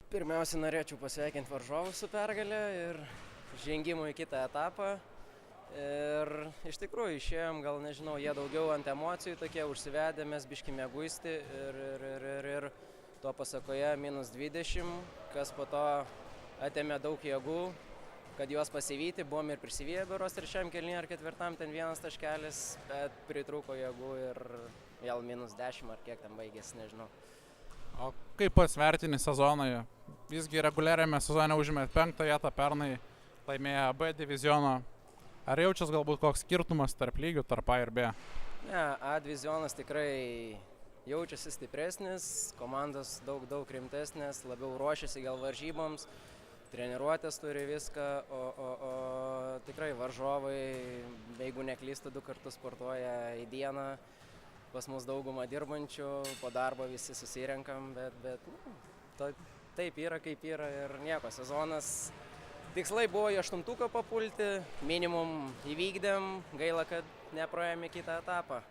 Pirmiausia, norėčiau pasveikinti varžovus su pergale ir žengimu į kitą etapą. Ir iš tikrųjų išėjom, gal nežinau, jie daugiau ant emocijų tokie užsivedę, mes biški mieguisti ir to pasakoje -20, kas po to atėmė daug jėgų, kad juos pasivyti, buvom ir prisivyję beros trečiam kėliny ar ketvirtam, ten vienas taškelis, bet pritrūko jėgų ir vėl -10 ar kiek ten baigėsi, nežinau. O kaip pats vertini sezoną? Visgi reguliariame sezone užėmė 5 vietą, pernai laimėjo B diviziono. Ar jaučias galbūt koks skirtumas tarp lygių, tarp A ir B? Ne, A divizionas tikrai jaučiasi stipresnis, komandos daug rimtesnės, labiau ruošiasi gal varžyboms, treniruotės turi viską, o tikrai varžovai, jeigu neklystu, 2 kartus sportuoja į dieną. Pas mus daugumą dirbančių, po darbo visi susirenkam, bet taip yra kaip yra ir nieko, sezonas. Tikslai buvo į 8-tuką papulti, minimum įvykdėm, gaila, kad nepraėjome į kitą etapą.